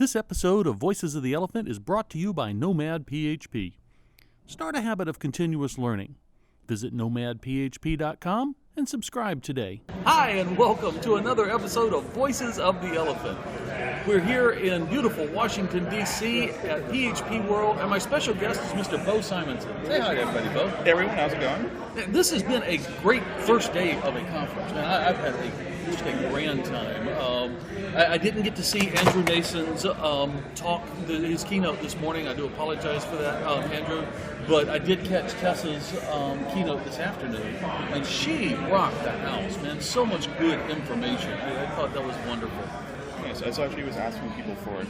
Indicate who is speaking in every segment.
Speaker 1: This episode of Voices of the Elephant is brought to you by Nomad PHP. Start a habit of continuous learning. Visit nomadphp.com and subscribe today. Hi, and welcome to another episode of Voices of the Elephant. We're here in beautiful Washington, D.C. at PHP World, and my special guest is Mr. Beau Simensen. Say hi to everybody, Beau.
Speaker 2: Hey everyone, how's it going?
Speaker 1: This has been a great first day of a conference. Man, I've had just a grand time. I didn't get to see Andrew Nason's talk, his keynote this morning. I do apologize for that, Andrew. But I did catch Tessa's keynote this afternoon, and she rocked the house, man. So much good information. I thought that was wonderful.
Speaker 2: Yes, I saw she was asking people for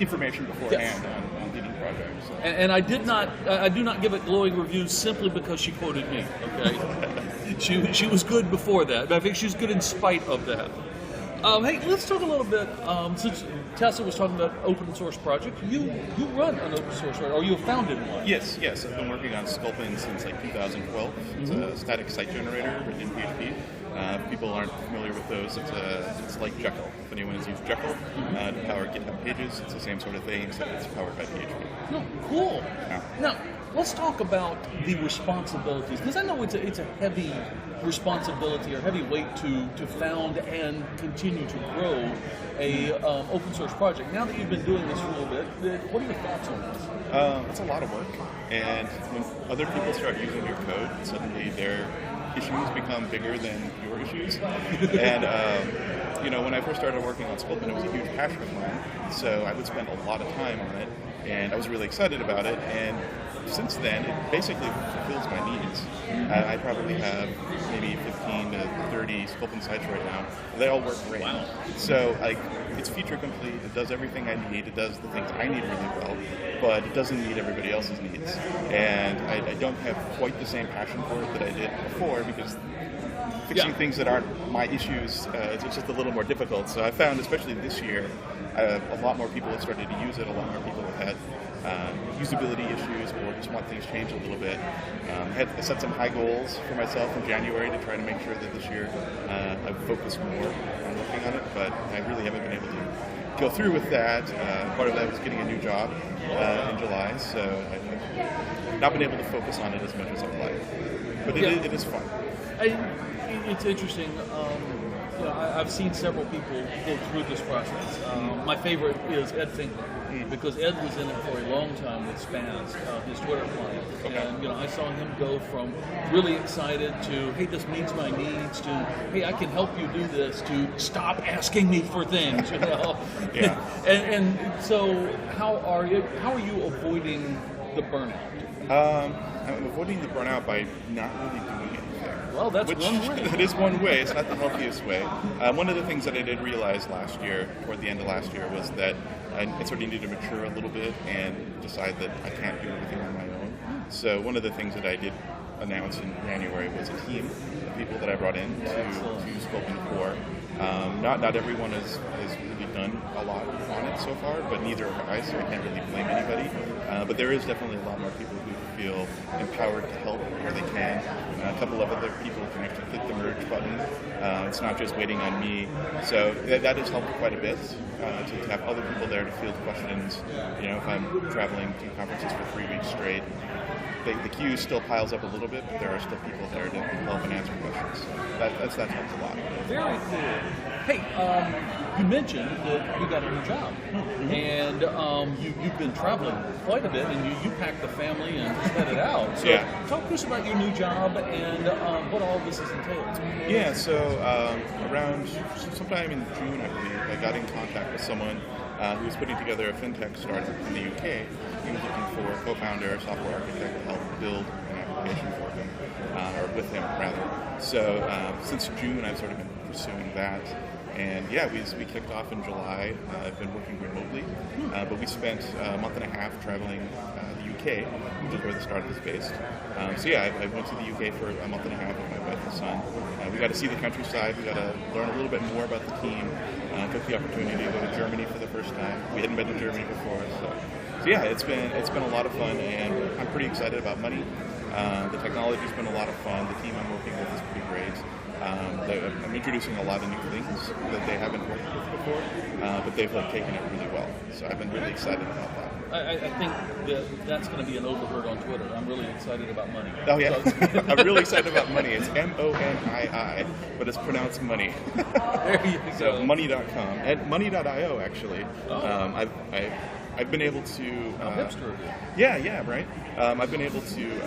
Speaker 2: information beforehand on leading projects. So.
Speaker 1: And I do not give it glowing reviews simply because she quoted me. Okay, she was good before that, but I think she's good in spite of that. Hey, let's talk a little bit. Since Tessa was talking about open source project, you run an open source, right? Or you have founded one?
Speaker 2: Yes. I've been working on Sculpin since like 2012. It's a static site generator written in PHP. If people aren't familiar with those, it's like Jekyll. If anyone has used Jekyll to power GitHub pages, it's the same sort of thing, except it's powered by PHP.
Speaker 1: No, cool.
Speaker 2: Yeah.
Speaker 1: Now, let's talk about the responsibilities, because I know it's a heavy responsibility or heavy weight to found and continue to grow a open source project. Now that you've been doing this for a little bit, what are your thoughts on this?
Speaker 2: It's a lot of work, and when other people start using your code, suddenly their issues become bigger than your issues. And when I first started working on Sculpin, it was a huge passion of mine, so I would spend a lot of time on it, and I was really excited about it. And since then, it basically fulfills my needs. I probably have maybe 15 to 30 Sculpin sites right now. They all work great.
Speaker 1: Wow.
Speaker 2: So it's feature complete. It does everything I need. It does the things I need really well, but it doesn't meet everybody else's needs. And I don't have quite the same passion for it that I did before, because fixing things that aren't my issues, it's just a little more difficult. So I found, especially this year, a lot more people have started to use it. A lot more people have had usability issues or just want things changed a little bit. I set some high goals for myself in January to try to make sure that this year I've focused more on working on it, but I really haven't been able to go through with that. Part of that was getting a new job in July, so I've not been able to focus on it as much as I'd like. But it is fun.
Speaker 1: It's interesting. I've seen several people go through this process. My favorite is Ed Finkler, because Ed was in it for a long time with Spaz, his Twitter client.
Speaker 2: Okay.
Speaker 1: And I saw him go from really excited to, hey, this meets my needs, to, hey, I can help you do this, to stop asking me for things.
Speaker 2: Yeah.
Speaker 1: and so how are you avoiding the burnout?
Speaker 2: I'm avoiding the burnout by not really doing anything.
Speaker 1: Well, that's one way.
Speaker 2: That is one way. It's not the healthiest way. One of the things that I did realize last year, toward the end of last year, was that I sort of needed to mature a little bit and decide that I can't do everything on my own. So one of the things that I did announce in January was a team of people that I brought in to Sculpin core. Not everyone has really done a lot on it so far, but neither have I, so I can't really blame anybody. But there is definitely a lot more people who feel empowered to help where they can. A couple of other people can actually click the merge button. It's not just waiting on me. So that has helped quite a bit, to have other people there to field questions. If I'm traveling to conferences for 3 weeks straight, the queue still piles up a little bit, but there are still people there to help and answer questions. That helps a lot.
Speaker 1: Very cool. Hey, you mentioned that you got a new job, and you've been traveling quite a bit, and you packed the family and just headed out. So talk to us about your new job and what all this has entailed.
Speaker 2: Yeah, so around sometime in June, I believe, I got in contact with someone who was putting together a fintech startup in the UK. He was looking for a co-founder, a software architect to help build an application for him, or with him, rather. So since June, I've sort of been pursuing that. And we kicked off in July. I've been working remotely, but we spent a month and a half traveling the UK, which is where the startup is based. I went to the UK for a month and a half with my wife and son. We got to see the countryside. We got to learn a little bit more about the team. Took the opportunity to go to Germany for the first time. We hadn't been to Germany before, so it's been a lot of fun, and I'm pretty excited about money. The technology's been a lot of fun. The team I'm working with is pretty great. I'm introducing a lot of new things that they haven't worked with before, but they've like taken it really well. So I've been really excited about that.
Speaker 1: I think that's going to be an overheard on Twitter. I'm really excited about money.
Speaker 2: Oh yeah, I'm really excited about money. It's MONII, but it's pronounced money.
Speaker 1: There you go.
Speaker 2: So money.com and money.io actually.
Speaker 1: Oh.
Speaker 2: I've been able to.
Speaker 1: How hipster of you.
Speaker 2: Yeah, right. I've been able to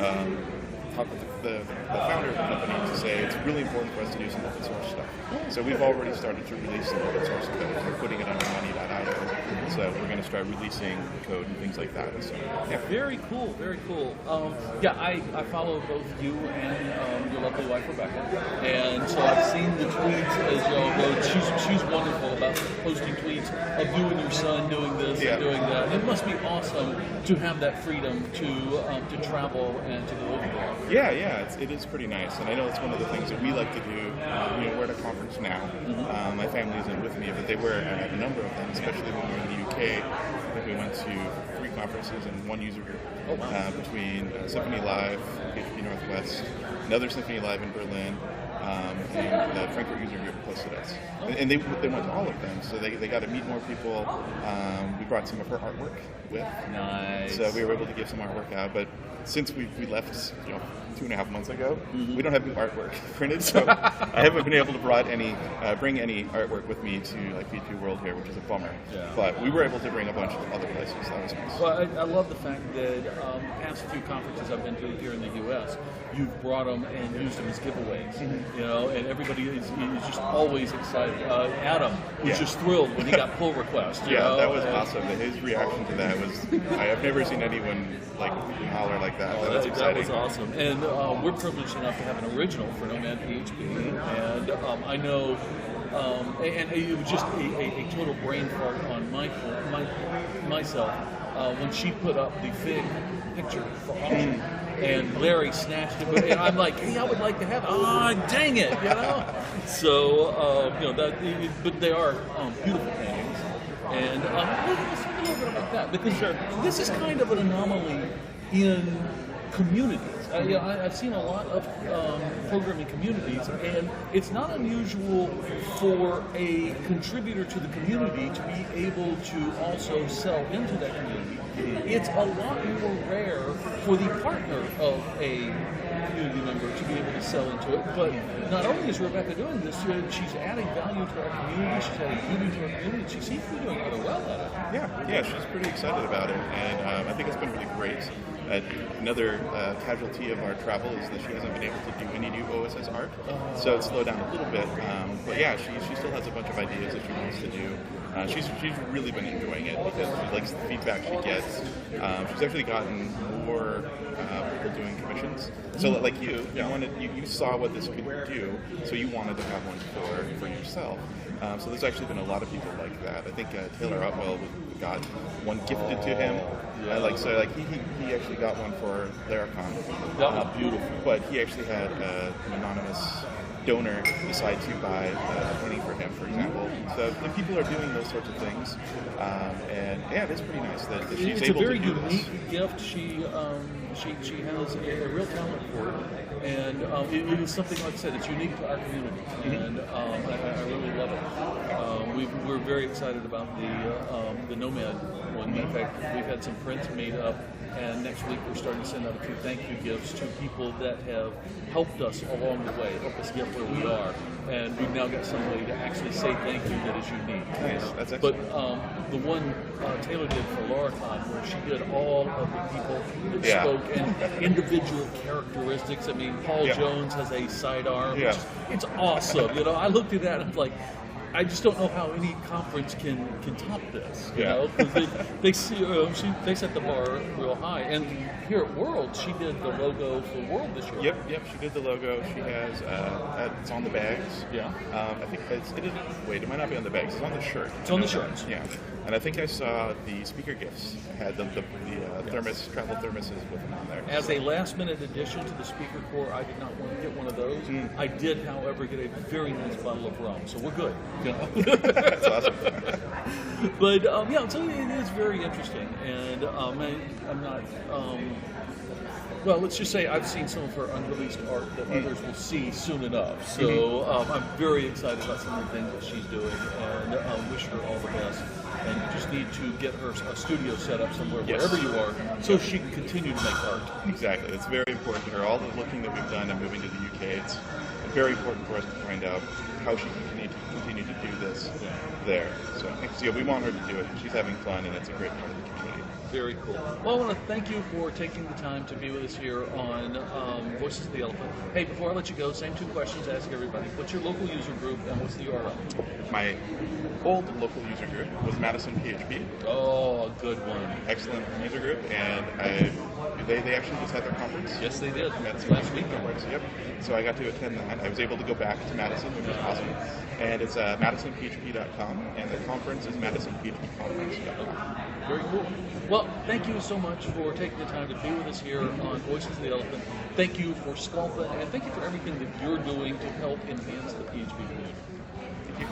Speaker 2: talk with the founder of the company to say it's really important for us to do some open source stuff. So we've already started to release some open source code. We're putting it on money.io. So we're going to start releasing code and things like that. So yeah.
Speaker 1: Very cool, very cool. I follow both you and your lovely wife Rebecca, and so I've seen the tweets as y'all go. She's wonderful about posting tweets of you and your son doing this and doing that. And it must be awesome to have that freedom to travel and to go over there.
Speaker 2: Yeah, it is pretty nice, and I know it's one of the things that we like to do. We're at a conference now.
Speaker 1: Mm-hmm.
Speaker 2: My family isn't with me, but they were at a number of them, especially when we were in the UK. I think we went to 3 conferences and 1 user group between Symphony Live, PHP Northwest, another Symphony Live in Berlin, and the Frankfurt user group hosted us. And they went to all of them, so they got to meet more people. We brought some of her artwork with.
Speaker 1: Nice.
Speaker 2: So we were able to give some artwork out, but since we left 2.5 months ago, we don't have new artwork printed, so I haven't been able to bring any artwork with me to like PHP World here, which is a bummer.
Speaker 1: Yeah.
Speaker 2: But we were able to bring a bunch of other places. That was nice.
Speaker 1: Well, I love the fact that past few conferences I've been to here in the U.S., you've brought them and used them as giveaways, and everybody is just always excited. Adam was just thrilled when he got pull request.
Speaker 2: That was awesome. His reaction to that was, I've never seen anyone like holler like that. That was exciting.
Speaker 1: That was awesome. And we're privileged enough to have an original for Nomad PHP, and I know. And it was just a total brain fart on myself when she put up the Fig picture for auction, and Larry snatched it, and I'm like, hey, I would like to have it. Oh, dang it, So, but they are beautiful paintings, and let's talk a little bit about that, because this is kind of an anomaly in communities. I've seen a lot of programming communities, and it's not unusual for a contributor to the community to be able to also sell into that community. It's a lot more rare for the partner of a community member to be able to sell into it, but not only is Rebecca doing this, she's adding value to our community, she's adding beauty to our community, she seems to be doing rather well at it.
Speaker 2: Yeah, she's pretty excited about it, and I think it's been really great. Another casualty of our travel is that she hasn't been able to do any new OSS art, so it's slowed down a little bit. But yeah, she still has a bunch of ideas that she wants to do. She's really been enjoying it because she likes the feedback she gets. She's actually gotten more people doing commissions. So like you saw what this could do, so you wanted to have one for yourself. So there's actually been a lot of people like that. I think Taylor Otwell got one gifted to him. He actually got one for Laracon.
Speaker 1: That was beautiful.
Speaker 2: But he actually had an anonymous donor decide to buy a painting for him, for example. So people are doing those sorts of things, and yeah, it's pretty nice that she's able to do this.
Speaker 1: It's a very unique gift. She has a real talent for it, and it is something, like I said, it's unique to our community, and I really love it. We're very excited about the Nomad one. In fact, we've had some prints made up, and next week we're starting to send out a few thank you gifts to people that have helped us along the way, help us get where we are, and we've now got some way to actually say thank you that is unique.
Speaker 2: Nice, that's excellent.
Speaker 1: But the one Taylor did for Laracon, where she did all of the people that spoke and individual characteristics. I mean, Paul Jones has a sidearm.
Speaker 2: Yeah.
Speaker 1: It's awesome. I looked at that and I'm like, I just don't know how any conference can top this, because they set the bar real high. And here at World, she did the logo for World this year.
Speaker 2: Yep, she did the logo. She has it's on the bags.
Speaker 1: Yeah.
Speaker 2: I think it might not be on the bags. It's on the shirt.
Speaker 1: It's on the shirts.
Speaker 2: Yeah. And I think I saw the speaker gifts had the travel thermoses with them on there.
Speaker 1: As a last-minute addition to the speaker core, I did not want to get one of those. I did, however, get a very nice bottle of rum, so we're good.
Speaker 2: That's awesome.
Speaker 1: But yeah, so it is very interesting, and I'm not. Well, let's just say I've seen some of her unreleased art that others will see soon enough. So I'm very excited about some of the things that she's doing, and wish her all the best. And you just need to get her a studio set up somewhere,
Speaker 2: Yes.
Speaker 1: wherever you are, so she can continue to make art.
Speaker 2: Exactly. It's very important to her. All the looking that we've done and moving to the UK, it's very important for us to find out how she can continue to do this there. So yeah, we want her to do it. She's having fun, and it's a great part of the community.
Speaker 1: Very cool. Well, I want to thank you for taking the time to be with us here on Voices of the Elephant. Hey, before I let you go, same two questions I ask everybody. What's your local user group, and what's the URL?
Speaker 2: My old local user group was Madison PHP.
Speaker 1: Oh, a good one.
Speaker 2: Excellent user group, and they actually just had their conference.
Speaker 1: Yes, they did.
Speaker 2: That's
Speaker 1: last weekend.
Speaker 2: conference. Yep. So I got to attend that. I was able to go back to Madison, which was awesome. And it's madisonphp.com, and the conference is madisonphpconference.com.
Speaker 1: Very cool. Well, thank you so much for taking the time to be with us here on Voices of the Elephant. Thank you for Sculpin, and thank you for everything that you're doing to help enhance the PHP community.
Speaker 2: Thank you.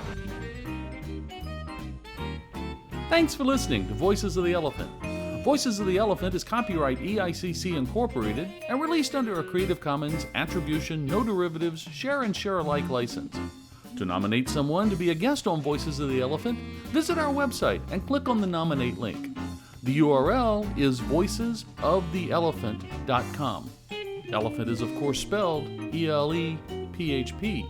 Speaker 3: Thanks for listening to Voices of the Elephant. Voices of the Elephant is copyright EICC Incorporated and released under a Creative Commons Attribution, No Derivatives, Share and Share Alike license. To nominate someone to be a guest on Voices of the Elephant, visit our website and click on the Nominate link. The URL is voicesoftheelephant.com. Elephant is of course spelled ELEPHPANT.